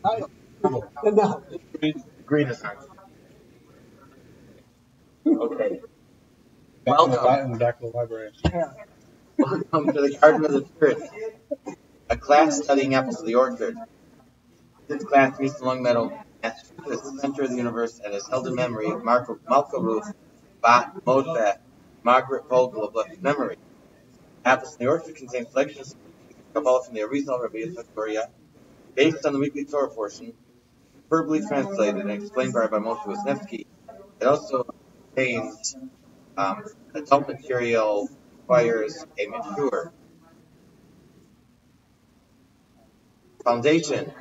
No. Green is not. Okay. Welcome. In the back of the library. Yeah. Welcome to the Garden of the Spirits, a class studying apples of the orchard. This class meets in Long Meadow, Massachusetts, the center of the universe, and is held in memory of Malka Ruth, Bat Moshe, Margaret Vogel of blessed memory. Apples in the orchard contain selections of Kabbalah from the Arizal Rabbi Historia, based on the weekly Torah portion, verbally translated and explained by Moshe Wisniewski. It also contains adult material, requires a mature foundation,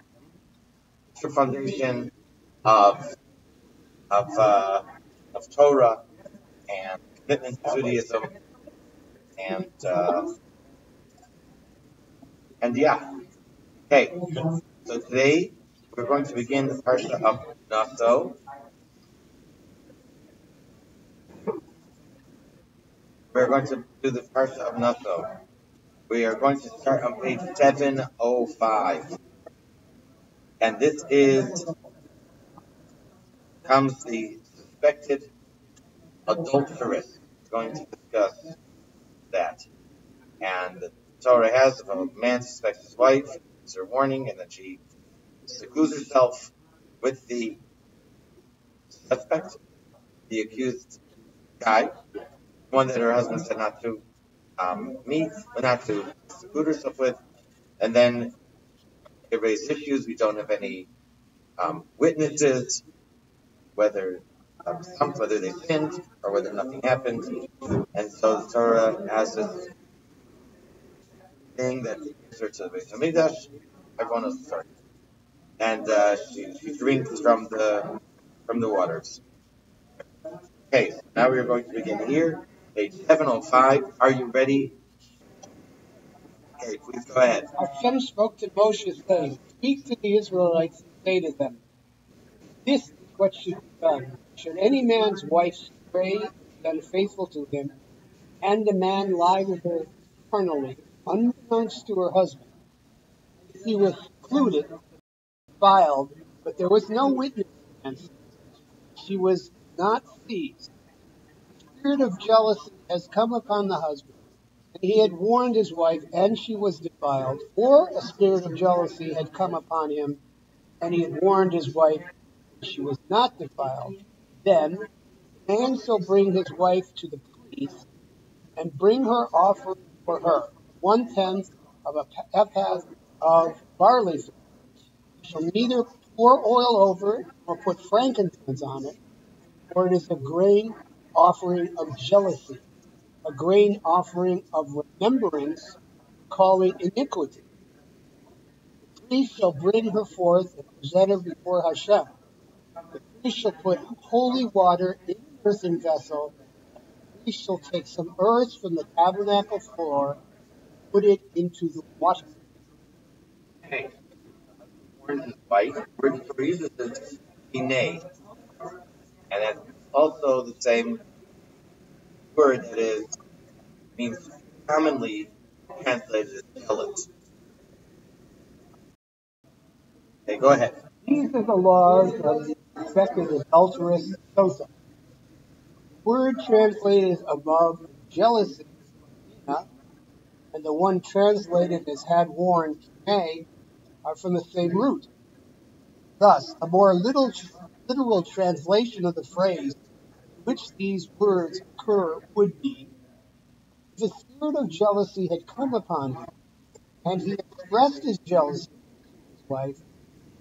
of of uh, of Torah and commitment to Judaism, and yeah. Okay, so today we're going to begin the parsha of Naso. We're going to do the parsha of Naso. We are going to start on page 705, and this comes the suspected adulteress. We're going to discuss that. And the Torah has, if a man suspects his wife, it's her warning, and then she secludes herself with the suspect, the accused guy, one that her husband said not to meet, or not to seclude herself with, and then it raises issues. We don't have any witnesses, whether whether they sinned or whether nothing happened, and so the Torah has this thing that gives her to the Beis Hamikdash. Everyone knows the story, and she drinks from the waters. Okay, so now we are going to begin here, page 705. Are you ready? Okay, please go ahead. Hashem spoke to Moshe, saying, "Speak to the Israelites and say to them, this is what should be done. Should any man's wife stray and be unfaithful to him, and the man lie with her carnally, unbeknownst to her husband, he was secluded, defiled, but there was no witness against her. She was not seized. The spirit of jealousy has come upon the husband, and he had warned his wife, and she was defiled, or a spirit of jealousy had come upon him, and he had warned his wife, and she was not defiled. Then the man shall bring his wife to the priest, and bring her offering for her, 1/10 of a ephah of barley flour. He shall neither pour oil over it, nor put frankincense on it, for it is a grain offering of jealousy, a grain offering of remembrance, calling iniquity. The priest shall bring her forth and present her before Hashem. The priest shall put holy water in an earthen vessel. The priest shall take some earth from the tabernacle floor, put it into the water. Okay. Warns his wife. Word the Torah uses is inay, and that's also the same word that means commonly translated as jealous. Okay, go ahead. These are the laws of the suspected adulteress Sosa. The word translated above jealousy, and the one translated as had warned, may, are from the same root. Thus, a more literal translation of the phrase in which these words occur would be, if the spirit of jealousy had come upon him, and he expressed his jealousy to his wife,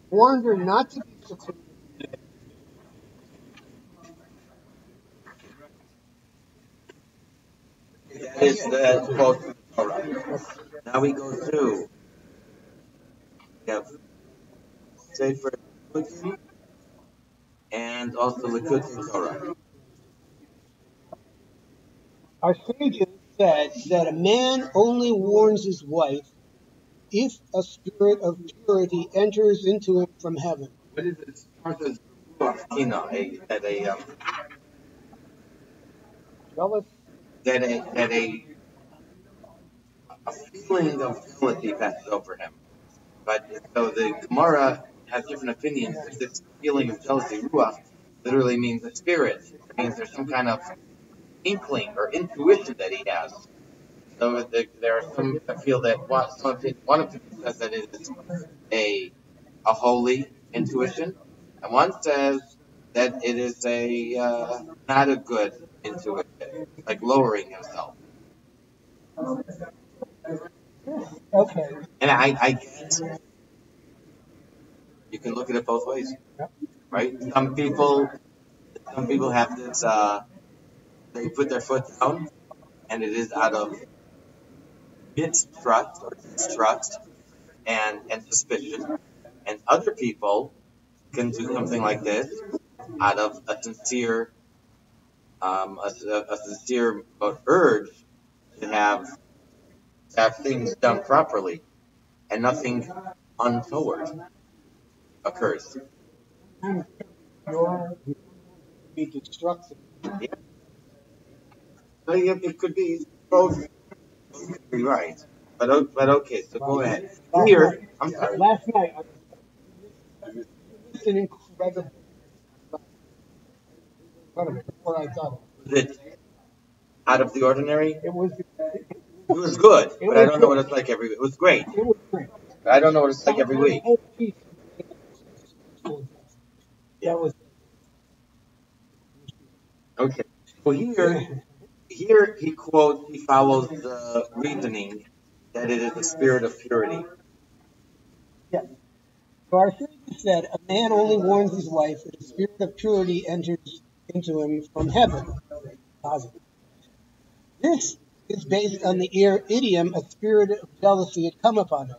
warned her not to be secluded. That is the quote from the Torah. Now we go to Sefer Likutei and also Likutei Torah. Our sages said that a man only warns his wife if a spirit of purity enters into him from heaven. What is it? Jealous? That a feeling of humility passes over him. But so the Gemara has different opinions. If this feeling of jealousy, ruach, literally means a spirit. It means there's some kind of inkling or intuition that he has. So there are some that feel that one opinion says that it is a holy intuition, and one says that it is a not a good intuition, like lowering himself. Okay. And I guess you can look at it both ways, right? Some people have this. They put their foot down, and it is out of mistrust or distrust and suspicion. And other people can do something like this out of a sincere a sincere urge to have things done properly, and nothing untoward occurs. Your be destructive. Yeah. So it could be both. Could be right, but okay. So go ahead. Here, I'm sorry. Last night, it's an incredible, before I thought Was it out of the ordinary? it was. It was good, It but I was don't know good. what it's like every. It was great, It was great. but I don't know what it's like every week. Whole piece. That was Okay. Well, here he follows the reasoning that it is a spirit of purity. yeah. So our savior said, "A man only warns his wife that a spirit of purity enters into him from heaven." Positive. This is based on the idiom, "A spirit of jealousy had come upon him."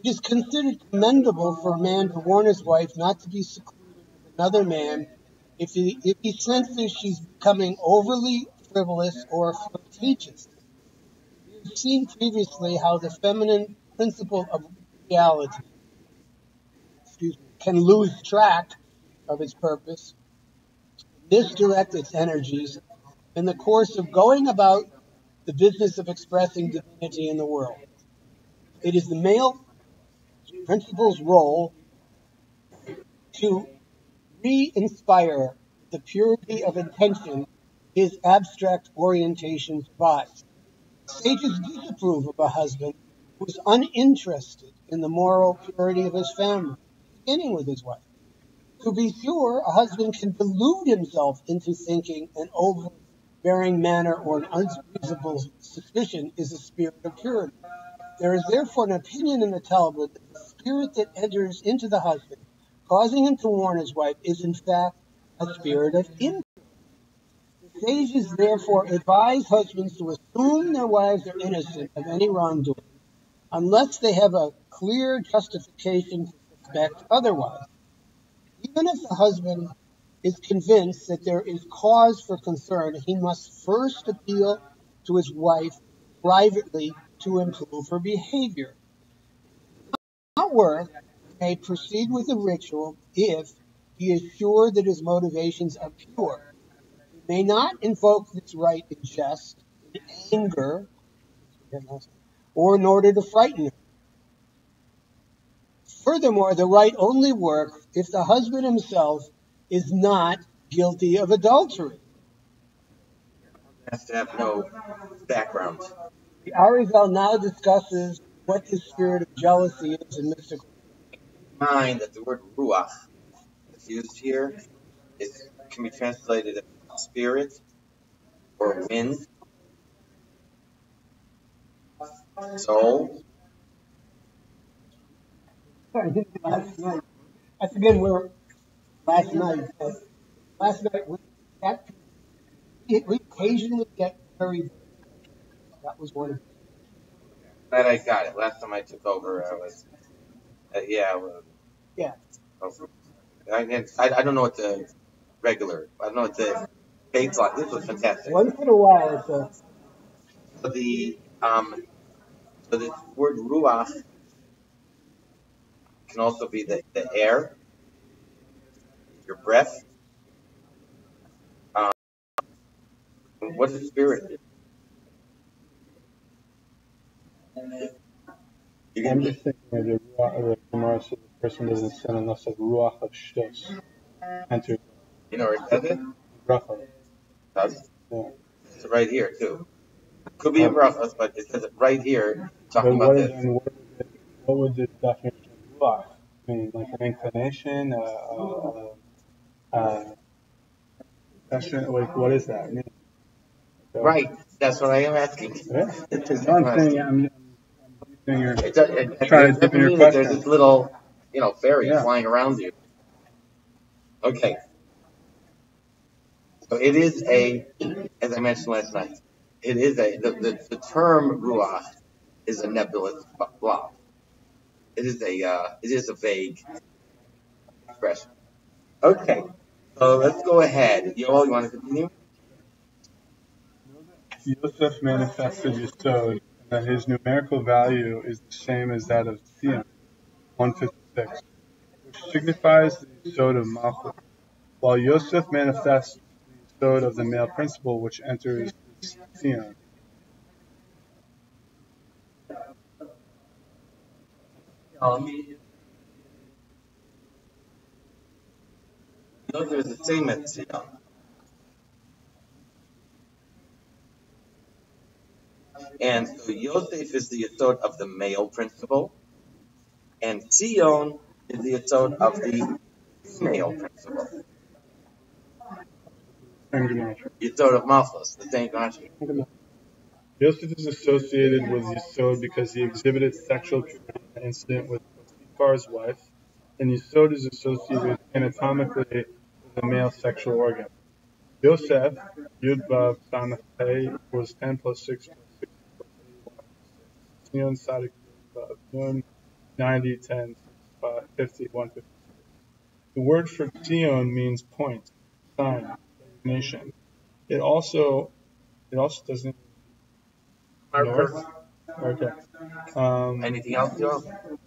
It is considered commendable for a man to warn his wife not to be secluded with another man if he senses she's becoming overly frivolous or flirtatious. We have seen previously how the feminine principle of reality, can lose track of its purpose, misdirect its energies in the course of going about the business of expressing divinity in the world. It is the male principal's role to re-inspire the purity of intention his abstract orientation provides. Sages disapprove of a husband who is uninterested in the moral purity of his family, beginning with his wife. To be sure, a husband can delude himself into thinking an overbearing manner or an unreasonable suspicion is a spirit of purity. There is therefore an opinion in the Talmud that the spirit that enters into the husband, causing him to warn his wife, is in fact a spirit of impurity. The sages therefore advise husbands to assume their wives are innocent of any wrongdoing, unless they have a clear justification to suspect otherwise. Even if the husband is convinced that there is cause for concern, he must first appeal to his wife privately to improve her behavior. Not worth, he may proceed with the ritual if he is sure that his motivations are pure. He may not invoke this right in jest, in anger, or in order to frighten her. Furthermore, the right only works if the husband himself is not guilty of adultery. Has to have no background. The Arizal now discusses what the spirit of jealousy is in mystical. Mind that the word ruach that's used here can be translated as spirit or wind, soul. Last night, I forget where last night, but last night we occasionally get very. That was one of them. Glad I got it. Last time I took over, I was yeah. Yeah. I don't know what the regular. I don't know what the baseline. This was fantastic. Once in a while, it's a. So so the word ruach can also be the air, your breath. Um, what is spirit? You I'm can just thinking of the Gemara says person doesn't sin unless the ruach of shus enters. You know where it says it? Bracha. Does? Yeah. It's right here too. Could be in brachas, but it says it right here talking But about this. what would the definition of ruach mean? Like an inclination, passion? Like what does that mean? So, Right. That's what I am asking. yeah. It's No, I'm saying I'm using your it trying to doesn't dip in your mean that there's question. this little, fairy Yeah. flying around you. Okay. So it is as I mentioned last night, it is the term ruach is a nebulous blob. It is a vague expression. Okay. So let's go ahead. Yoel, you want to continue? Yosef manifested Yesod, and that his numerical value is the same as that of Zion, 156, which signifies the Yesod of Malchut, while Yosef manifests the Yesod of the male principle, which enters Zion. Yosef is the same as Zion. And so Yosef is the Yesod of the male principle, and Zion is the Yesod of the female principle. Yesod of Malchus, the same country. Yosef is associated with Yesod because he exhibited sexual purity in the incident with Potiphar's wife, and Yesod is associated anatomically with the male sexual organ. Yosef, Yud Vav Samach Pei equals 10 plus 6 plus 6 equals 81 plus 6. Zion Sadik Yud Vav Nun 90, 10, 6, 5, 50, 156. The word for Zion means point, sign, designation. It also doesn't mean north. Okay. Anything else, Yoel?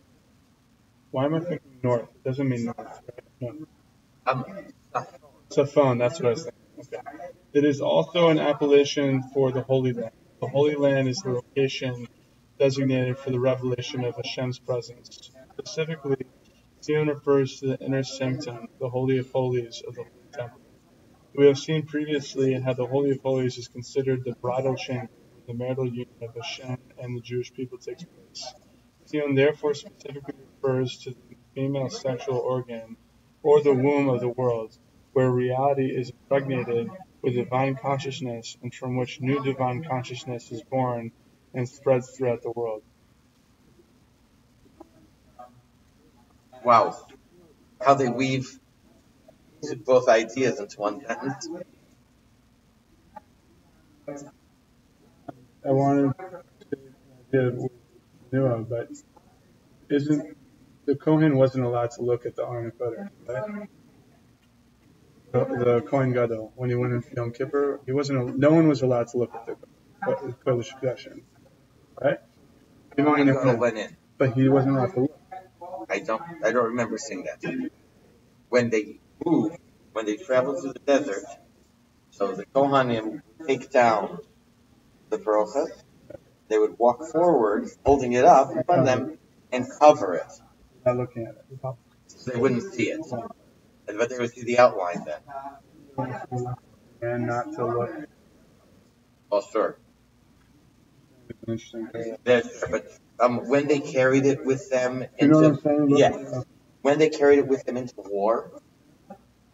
Why am I thinking north? It doesn't mean north, right? No. It's a phone, that's what I was thinking. Okay. It is also an appellation for the Holy Land. The Holy Land is the location designated for the revelation of Hashem's presence. Specifically, Zion refers to the inner sanctum, the Holy of Holies of the Holy Temple. We have seen previously how the Holy of Holies is considered the bridal chamber where the marital union of Hashem and the Jewish people takes place. Zion therefore specifically refers to the female sexual organ, or the womb of the world, where reality is impregnated with divine consciousness and from which new divine consciousness is born and spreads throughout the world. Wow. How they weave both ideas into one sentence. I wanted to say an idea with Noah, but the Kohen wasn't allowed to look at the Aron Kodesh, right? The Kohen Gadol, when he went into Yom Kippur, no one was allowed to look at the Kodesh Kodashim, right? Kohen Gadol went in. But he wasn't allowed to look. I don't remember seeing that. When they moved, when they traveled through the desert, so the Kohanim would take down the brochas, they would walk forward, holding it up in front of them, and cover it. Not looking at it. So they wouldn't see it. But they would see the outline then. And not to look. Oh, sure. Interesting. But when they carried it with them You know what I'm saying? yes. When they carried it with them into war,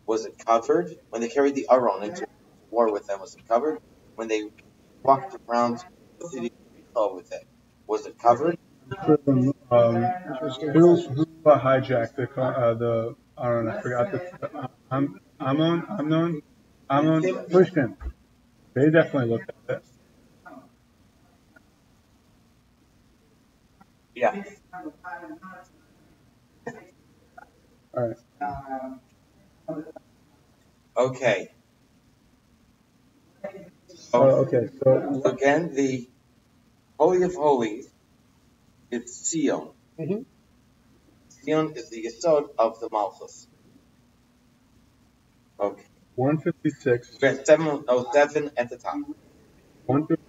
was it covered? When they carried the Aron into war with them, was it covered? When they walked around the city with it, was it covered? Who hijacked the Aron? I forgot Amnon, pushed him. They definitely looked at it. Yeah. All right. Okay. Okay. So again, the Holy of Holies is Zion. Mm-hmm. Zion is the Yesod of the Malchus. Okay. 156. We have 707 at the top. 156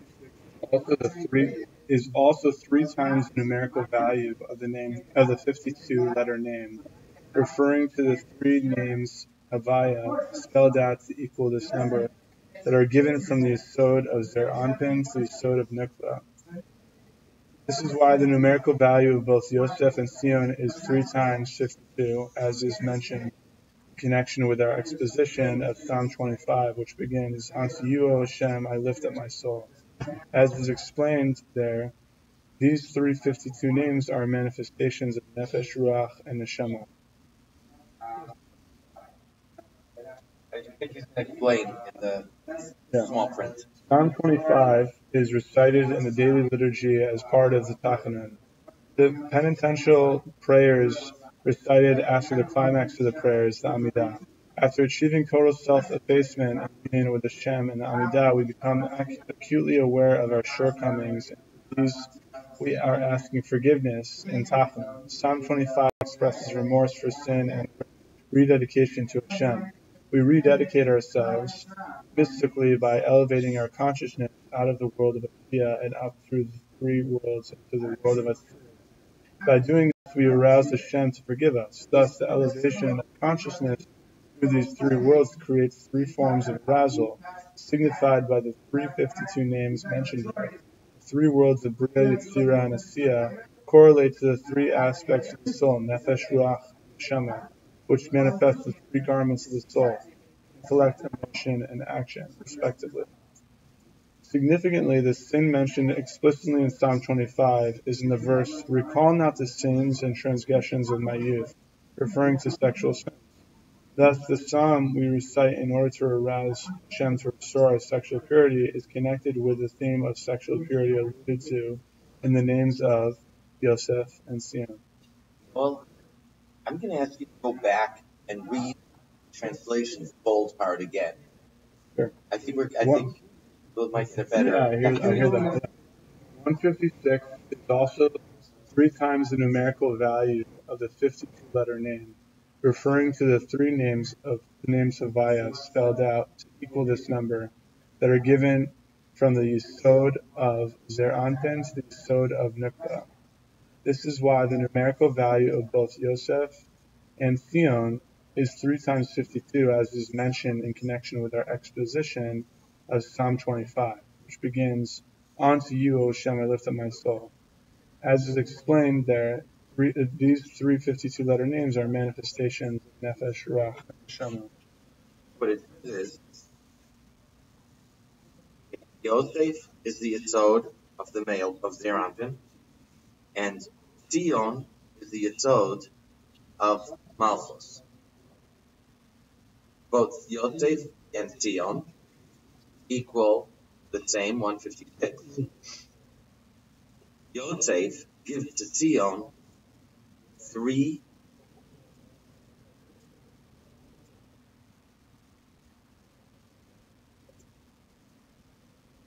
also three times the numerical value of the name of the 52 letter name, referring to the three names Havaya spelled out to equal this number that are given from the Yesod of Zer Anpin to the Yesod of Nukba. This is why the numerical value of both Yosef and Sion is three times 52, as is mentioned in connection with our exposition of Psalm 25, which begins, "Unto you, O Hashem, I lift up my soul." As is explained there, these 352 names are manifestations of Nefesh, Ruach, and Neshama. I think you can explain in the small print. Psalm 25 is recited in the daily liturgy as part of the Tachanun. The penitential prayers recited after the climax of the prayers, the Amidah. After achieving total self-effacement and union with Hashem in the Amidah, we become acutely aware of our shortcomings. And these we are asking forgiveness in Tachanun. Psalm 25 expresses remorse for sin and rededication to Hashem. We rededicate ourselves mystically by elevating our consciousness out of the world of Asiya and up through the three worlds into the world of Asiya. By doing this, we arouse Hashem to forgive us. Thus, the elevation of consciousness through these three worlds creates three forms of arousal, signified by the 352 names mentioned here. The three worlds of Bria, Yetzirah, and Asiya correlate to the three aspects of the soul, Nefesh, Ruach, and Neshama, which manifest the three garments of the soul, intellect, emotion, and action, respectively. Significantly, the sin mentioned explicitly in Psalm 25 is in the verse, "Recall not the sins and transgressions of my youth," referring to sexual sins. Thus, the psalm we recite in order to arouse Hashem to restore our sexual purity is connected with the theme of sexual purity alluded to in the names of Yosef and Sion. Well, I'm going to ask you to go back and read translation's bold part again. Sure. I think those might get better. Yeah, I hear that. 156 is also three times the numerical value of the 52-letter name, referring to the three names of the names Havaya spelled out to equal this number that are given from the Yesod of Zer Anpin to the Yesod of Nukba. This is why the numerical value of both Yosef and Sion is 3 times 52, as is mentioned in connection with our exposition of Psalm 25, which begins, "Unto you, O Hashem, I lift up my soul." As is explained there, these 352-letter names are manifestations of Nefesh, Ruach, and Neshama. What it is, Yosef is the Yesod of the male of Zerampin, and Sion is the Yesod of Malchus. Both Yosef and Sion equal the same 156. Yosef gives to Sion three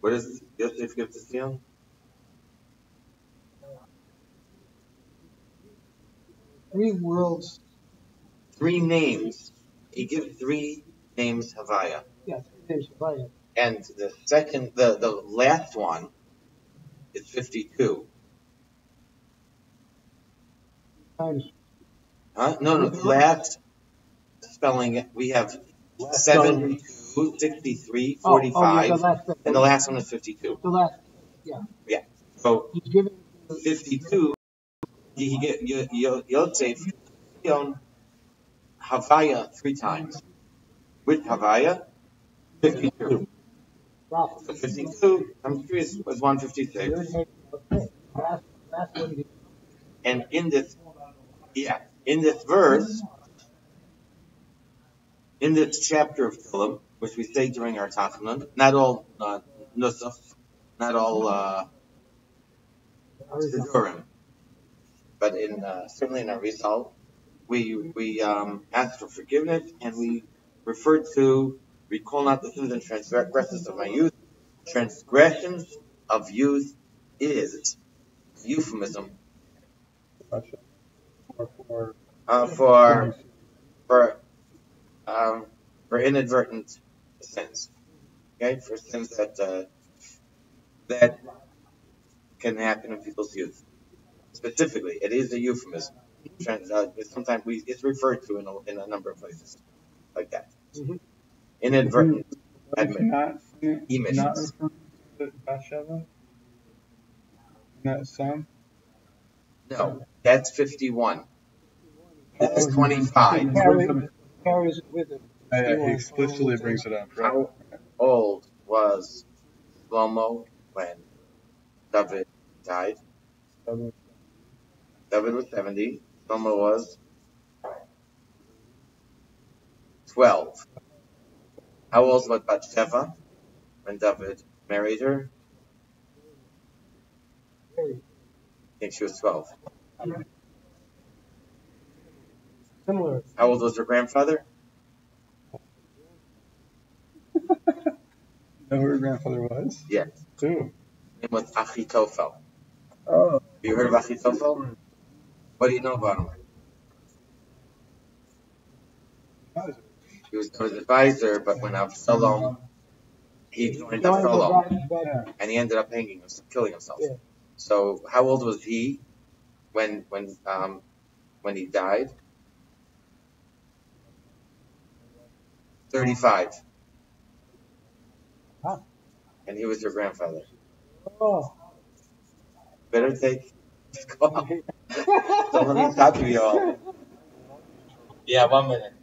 What does Yosef give to Sion? Three worlds. Three names. He gives three names Havaya. Yeah, three names Havaya. And the last one is 52. Times. Huh? No, the last spelling, we have 72, 63, 45, and the last one is 52. The last, yeah. Yeah. So, he's given 52, Yosef, Sion, Havaya 3 times. With Havaya, 52. Wow. So 52, I'm curious, was 156. And in this verse, in this chapter of Tehillim, which we say during our Tachanun, not all Nusach, not all Sidurim, but certainly in Arizal, we ask for forgiveness, and we refer to, recall not the sins and transgressions of my youth. Transgressions of youth is euphemism for inadvertent sins. Okay, for sins that can happen in people's youth. Specifically, it is a euphemism. Sometimes it's referred to in a number of places like that. Mhm. Inadvertent Not emissions. referring to Bathsheba in that psalm. No, that's 51. This Oh, is 25. Carries it with him. Yeah, he explicitly brings it up. Right. How old was Shlomo when David died? David was 70. Shlomo was 12. How old was Bathsheba when David married her? I think she was 12. Similar. How old was her grandfather? Know who her grandfather was? Yes. Who? His name was Achitophel. Oh. Have you heard of Achitophel? What do you know about him? He was David's advisor, but when Absalom, he joined Absalom, and he ended up killing himself. Yeah. So how old was he when he died? 35. Huh. And he was your grandfather. Oh. Better take this call. Don't let me talk to you all. Yeah, 1 minute.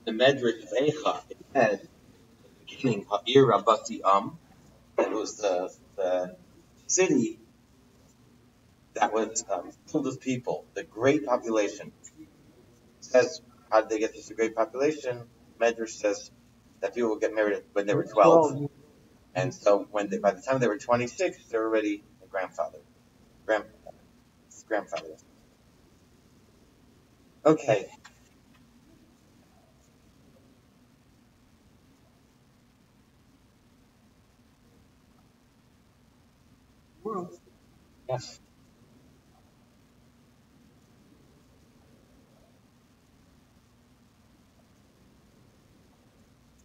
The Medrash of Eicha, it says in the beginning, Ha'ir Rabati it was the city that was filled with people, the great population. It says, how did they get such a great population? Medrash says that people would get married when they were 12. And so by the time they were 26, they were already a grandfather. Grandfather. Okay. Yes.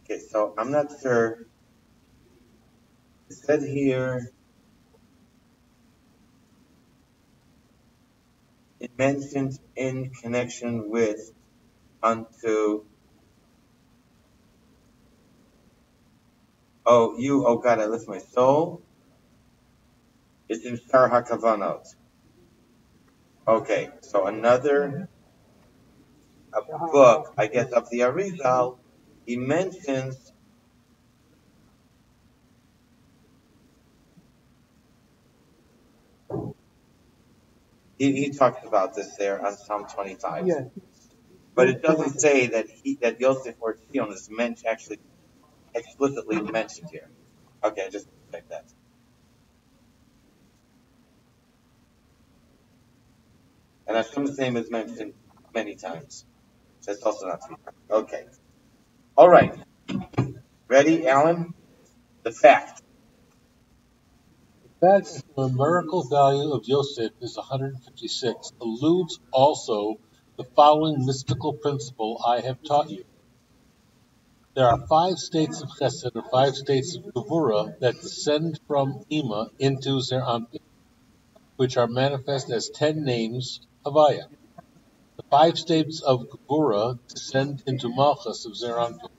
Okay, so I'm not sure. It said here, it mentions in connection with unto, oh God, I lift my soul. It's in Shar HaKavanot. Okay, so another book, I guess, of the Arizal, he mentions he talks about this there on Psalm 25. Yeah. But it doesn't say that Yosef or Zion is actually explicitly mentioned here. Okay, just check that. And Hashem's name is mentioned many times. That's also not true. Okay. All right. Ready, Alan? The fact. The fact that the numerical value of Yosef is 156 alludes also the following mystical principle I have taught you. There are 5 states of Chesed or 5 states of Gevurah that descend from Ima into Zeranpin, which are manifest as 10 names Havaya. The 5 states of Gevurah descend into Malchus of Zeranpin,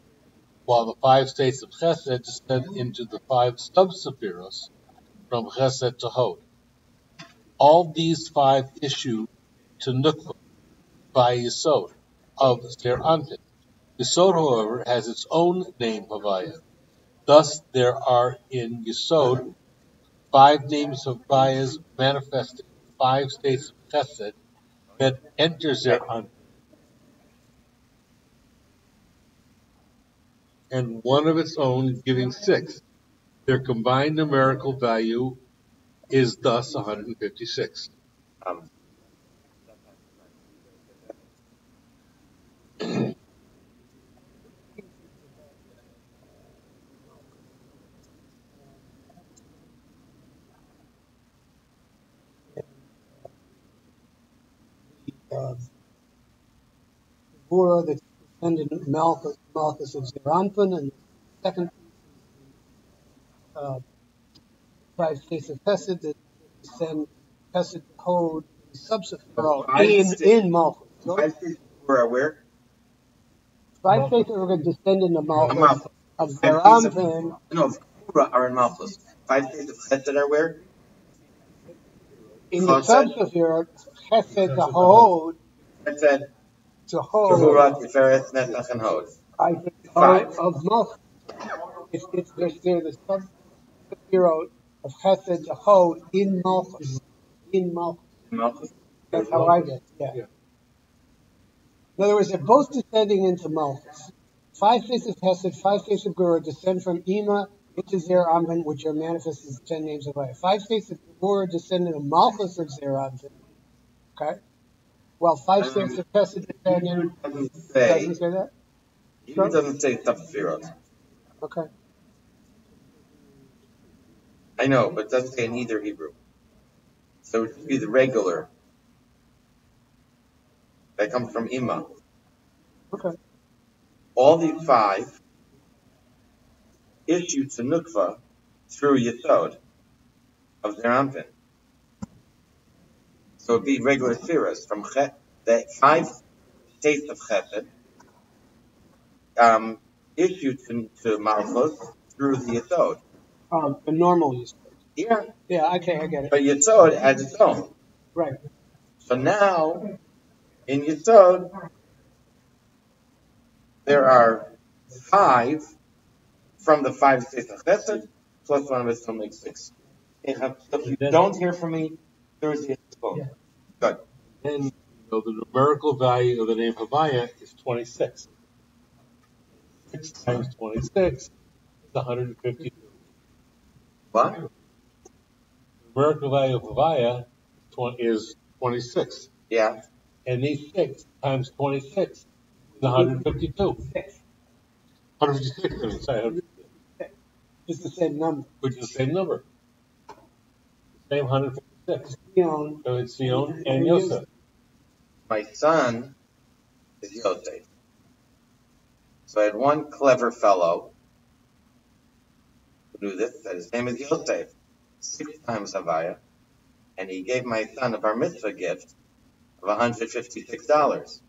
while the 5 states of Chesed descend into the 5 sub-Sephiros from Chesed to Hod. All these 5 issue to Nukva by Yesod of Zeranpin. Yesod, however, has its own name Havaya. Thus, there are in Yesod 5 names of Havayas manifested in 5 states of Chesed that enter Zeranpin, and one of its own giving 6. Their combined numerical value is thus 156. Gevurah that's descendant Malchus, Malchus of Zeranpin, and the second piece is the 5 states of Hesed that descend Hesed Hod sub-Sephirah in Malchus. So 5 states were where? 5 states that are going to descend into Malchus Malchus. of 5 states of Zeranpin Kura are in Malchus. 5 states of Chesed are where? in the Chesed, sub-Sephirah, Hesed to Hod Chesed, to Hod. Tehurat, Tiferet, Netzach, and Hod. I think Five. of Malchus. It's they're the sub-Sephirah of Hesed to Hod in Malchus. In Malchus. Malchus. That's how I get it. Yeah. In other words, they're both descending into Malchus. 5 states of Hesed, 5 states of Gura descend from Ema into Zer Anpin, which are manifested as 10 names of life. 5 states of Gura descend into Malchus of Zer Anpin. Okay? While 5 states of Hesed descend in. Doesn't Doesn't say. say that? Even doesn't say Sub-Sefirot. Okay. I know, but it doesn't say in either Hebrew. So it would be the regular that comes from Ima. Okay. All these 5 issue to Nukva through Yesod of Zerampin. So it'd be regular spheres from the 5 states of Chesed issue to Malchus through the Yesod. The normal Yesod. Yeah. Yeah, okay, I get it. But Yesod has its own. Right. So now, in Yesod, there are 5 from the 5 states of Chesed, plus one of it, so makes 6. So if you don't hear from me, Thursday is phone. Yeah. Good. And the numerical value of the name Havaya is 26. 6 times 26 is 152. What? The numerical value of Havaya is 26. Yeah. And these 6 times 26 is 152. 156, I mean, sorry. 156. It's the same number. Which is the same number. The same 156. Sion. So it's Sion and Yosef. My son is Yosef. So I had one clever fellow who knew this, that his name is Yosef. 6 times Havaya. And he gave my son a bar mitzvah gift of $156.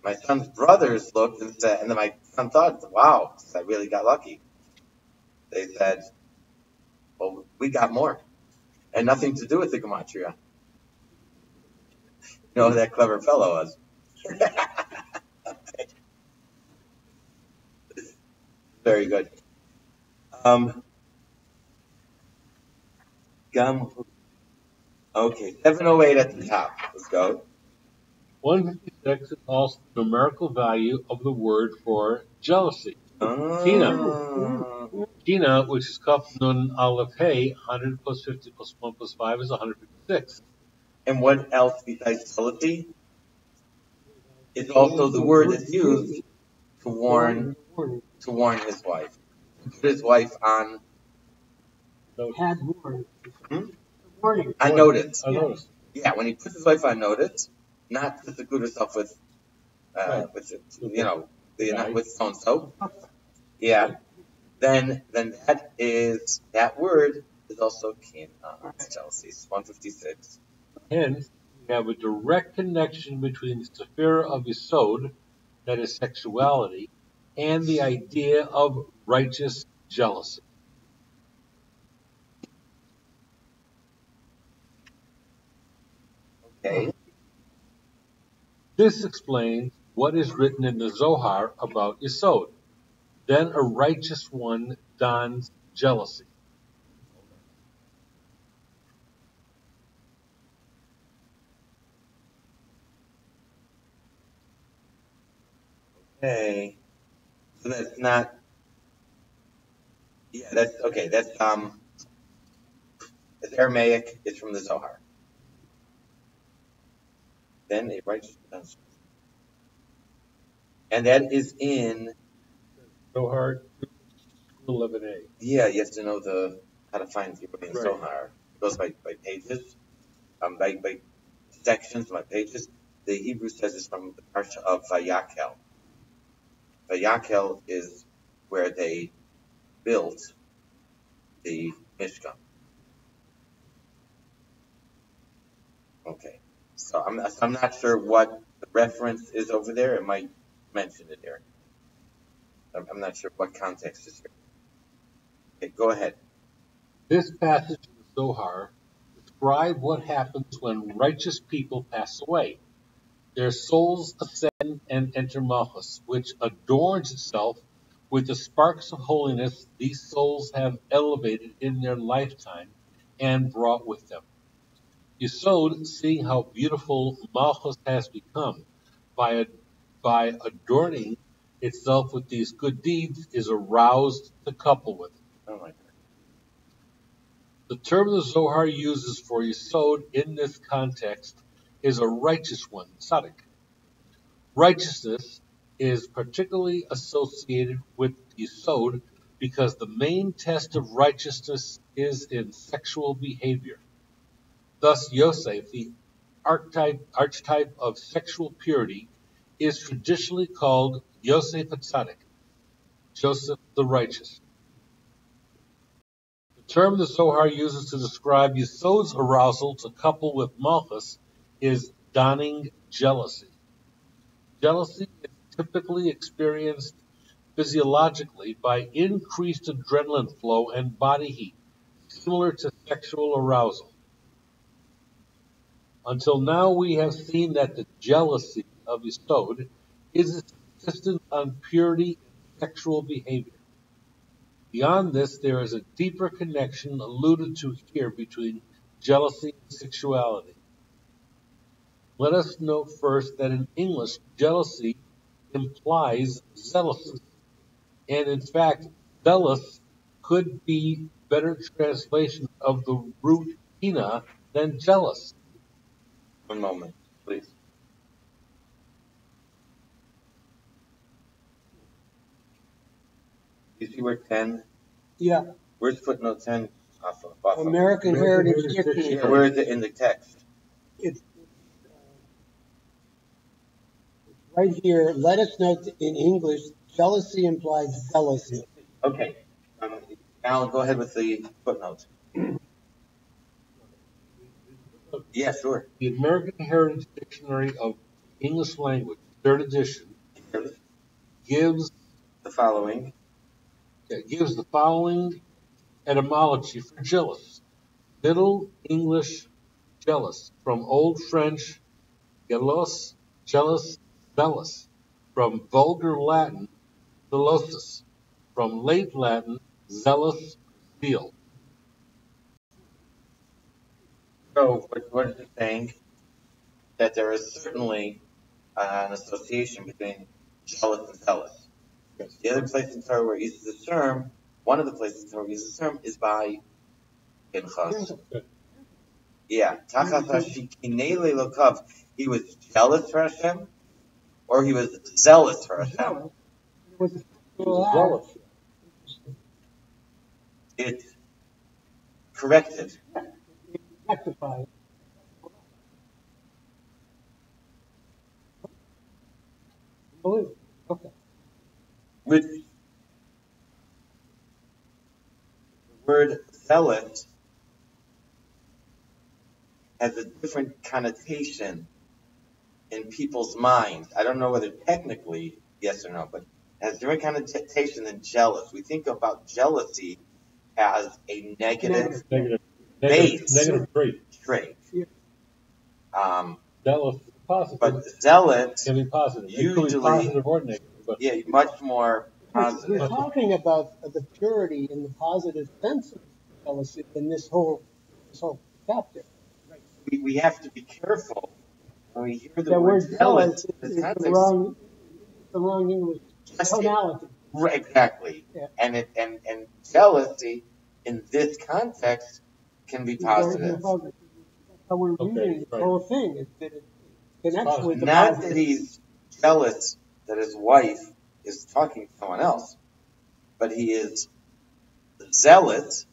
My son's brothers looked and said, and then my son thought, wow, I really got lucky. They said, well, we got more. And nothing to do with the gematria. You know who that clever fellow was. Very good. Okay, 708 at the top. Let's go. 156 is also the numerical value of the word for jealousy. Kina, which is Kaf Nun Aleph Hey, 100 plus 50 plus 1 plus 5 is 156. And what else besides jealousy? It's also the word that's used to warn his wife. To put his wife on. Had warned. Warning. On notice. On notice. Yeah, when he puts his wife on notice, not to seclude herself with, with so and so. Yeah. Then that word is also kina. It's jealousy. 156. Hence, we have a direct connection between the Sephira of Yesod, that is sexuality, and the idea of righteous jealousy. Okay. This explains what is written in the Zohar about Yesod. Then a righteous one dons jealousy. Okay. So that's not. Yeah, that's okay. That's it's Aramaic. It's from the Zohar. Then a righteous one. And that is in Zohar 11a. Yeah, you have to know how to find the in Zohar. It goes by pages, by sections, by pages. the Hebrew says it's from the parsha of Vayakel. Vayakel is where they built the Mishkan. Okay. So I'm not sure what the reference is over there. It might mention it there. I'm not sure what context is here. Okay, go ahead. This passage in the Zohar describes what happens when righteous people pass away. Their souls ascend and enter Malchus, which adorns itself with the sparks of holiness these souls have elevated in their lifetime and brought with them. Yesod, seeing how beautiful Malchus has become by adorning itself with these good deeds, is aroused to couple with it. Oh my God. The term the Zohar uses for Yesod in this context is a righteous one, tzaddik. Righteousness is particularly associated with Yesod because the main test of righteousness is in sexual behavior. Thus, Yosef, the archetype of sexual purity, is traditionally called Yosef HaTzadik, Joseph the Righteous. The term the Zohar uses to describe Yesod's arousal to couple with Malchus is dawning jealousy. Jealousy is typically experienced physiologically by increased adrenaline flow and body heat, similar to sexual arousal. Until now, we have seen that the jealousy of Yesod is insistent on purity in sexual behavior. Beyond this, there is a deeper connection alluded to here between jealousy and sexuality. Let us note first that in English, jealousy implies zealousness. And in fact, zealous could be better translation of the root hina than jealous. One moment, please. You see where 10? Yeah. Where's footnote 10? Off of American Heritage Dictionary. Yeah, where is it in the text? It's right here. Let us note that in English, jealousy implies zealousy. Okay. Alan, go ahead with the footnote. Yeah, sure. The American Heritage Dictionary of English Language, 3rd edition, gives The following. the following etymology for jealous. Middle English jealous, from Old French gelos, jealous, zealous, from Vulgar Latin zelosus, from Late Latin zealous, zeal. So, what is it saying? That there is certainly an association between jealous and zealous. The other place in Torah where it uses the term, one of the places in Torah where it uses the term is by Pinchas. Yeah. Tachas hashikinei lokav. He was jealous for Hashem, or he was zealous for Hashem. Zealous. It's corrected. Rectified. Okay. Which the word zealot has a different connotation in people's minds. I don't know whether technically yes or no, but it has a different connotation than jealous. We think about jealousy as a negative trait. Zealous is positive. But zealot can be positive. usually, be positive or negative. But yeah, much more positive. We're talking about the purity in the positive sense of jealousy in this whole chapter. We have to be careful when we hear the That word zealot. It's the wrong English tonality. Right, exactly. Yeah. And jealousy in this context can be positive. That's how we're reading the whole thing. It connects with the Not positive. that he's jealous that his wife is talking to someone else, but he is zealous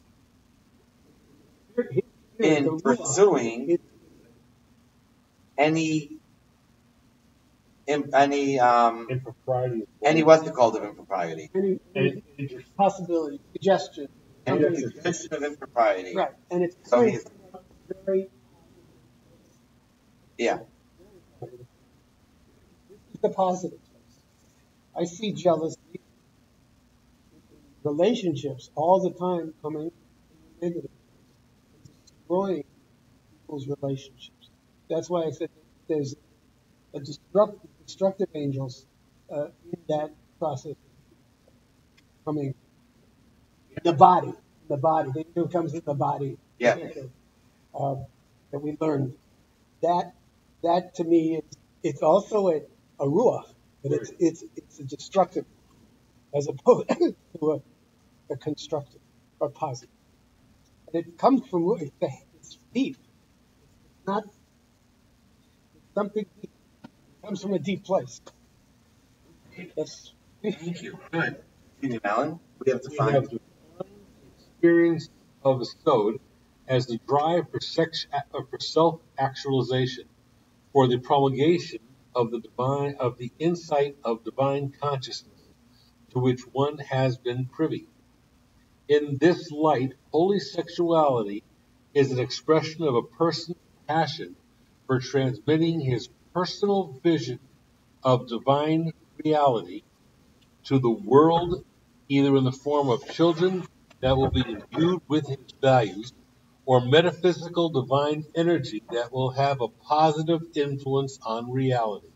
Here, the- in pursuing any, Impropriety. any what's it called of impropriety? Any possibility, suggestion, Any something. suggestion of impropriety. Right, and it's So coming he's, from a very yeah, positive. This is the positive place. I see jealousy in relationships all the time coming from the negative, destroying people's relationships. That's why I said there's a destructive angels in that process coming in the body. The body, the angel comes in the body. yeah. That we learned. That to me, it's also a ruach, but it's a destructive as opposed to a constructive or positive. And it comes from it's deep. It's not it's something deep. It comes from a deep place. That's Thank you. Good. Continue, Alan. We have to We find. have the experience of the Sod as the drive for self-actualization, for the promulgation of the insight of divine consciousness to which one has been privy. In this light, holy sexuality is an expression of a person's passion for transmitting his personal vision of divine reality to the world, either in the form of children that will be imbued with his values, or metaphysical divine energy that will have a positive influence on reality,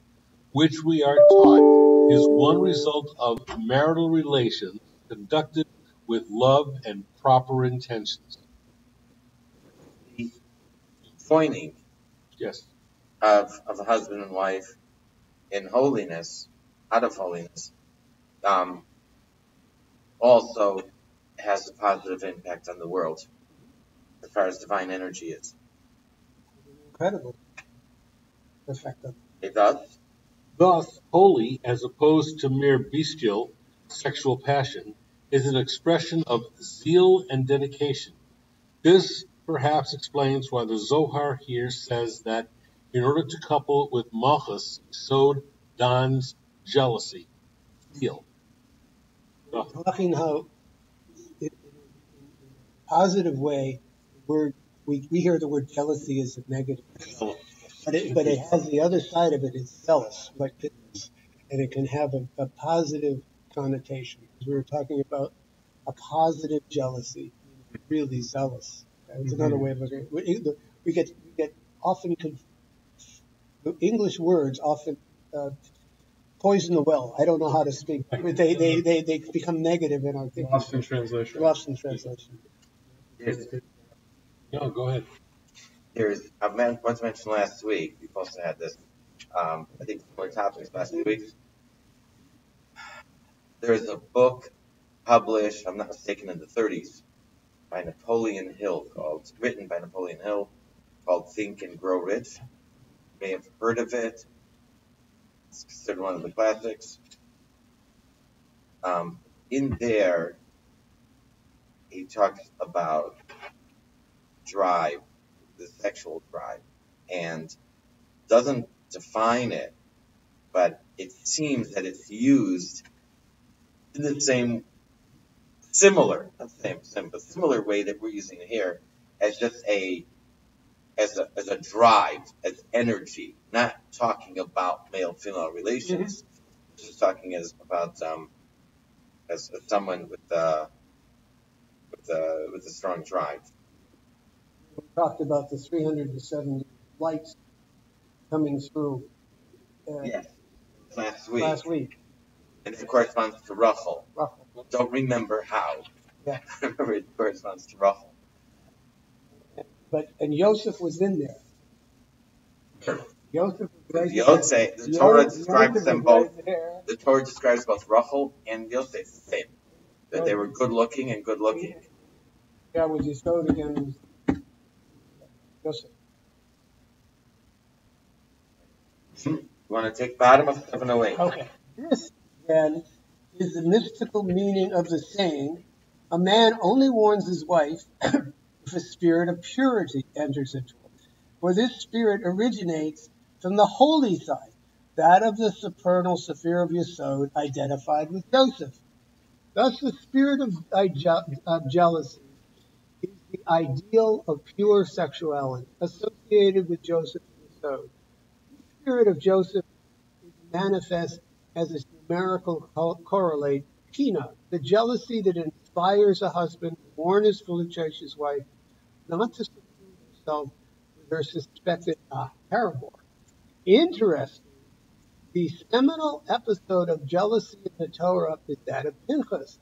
which we are taught is one result of marital relations conducted with love and proper intentions. The joining Yes. of a husband and wife in holiness, out of holiness, also has a positive impact on the world as far as divine energy is. incredible effect of it. It does? Thus, holy, as opposed to mere bestial sexual passion, is an expression of zeal and dedication. This perhaps explains why the Zohar here says that in order to couple with Malchus, Sod dons jealousy, zeal. Talking how in a positive way, the word we hear the word jealousy is a negative, but it has the other side of it. It's zealous, like goodness, and it can have a positive connotation. Because we were talking about a positive jealousy, really zealous. That's another way of looking at it. We get often the English words often poison the well. I don't know how to speak. They become negative in our thinking. Lost in translation. Lost in translation. No, go ahead. I once mentioned last week, we also had this, I think similar topics last 2 weeks. There's a book published, I'm not mistaken, in the 30s by Napoleon Hill, written by Napoleon Hill, called Think and Grow Rich. You may have heard of it. It's considered one of the classics. In there, he talks about drive, the sexual drive, and doesn't define it, but it seems that it's used in the same, similar, not same, but similar way that we're using it here, as just as a drive, as energy, not talking about male-female relations, just talking about as someone with a strong drive. We talked about the 370 lights coming through Yes, last week. last week. And it corresponds to Rachel. Roughly. Don't remember how. Yeah. I remember it corresponds to Rachel. And Joseph was in there. Joseph was right Yosef, there. the Torah Joseph describes was them both. right there. The Torah describes both Rachel and Yosef the same. That they were good looking and good looking. Yeah, was he showed again? Joseph. You want to take bottom of 708? Okay. This, then, is the mystical meaning of the saying, a man only warns his wife if a spirit of purity enters into him. For this spirit originates from the holy side, that of the supernal Sephir of Yesod identified with Joseph. Thus, the spirit of jealousy is the ideal of pure sexuality associated with Joseph's Yesod. The spirit of Joseph is manifest as its numerical correlate, Kina, the jealousy that inspires a husband to warn his flirtatious wife not to seclude herself with her suspected paramour. Interesting, the seminal episode of jealousy in the Torah is that of Pinchas,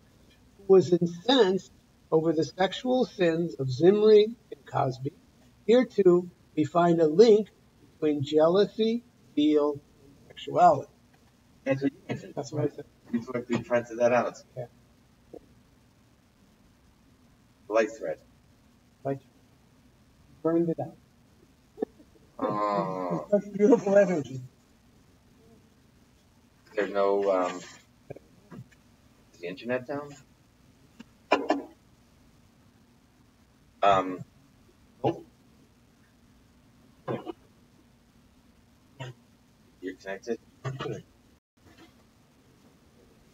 who was incensed over the sexual sins of Zimri and Cosby. Here too, we find a link between jealousy, zeal, and sexuality. That's what you mentioned. That's what I said. We printed that out. Yeah. Light thread. Like, burned it out. Oh, Such beautiful energy. there's no, is the internet down? Nope. You're connected?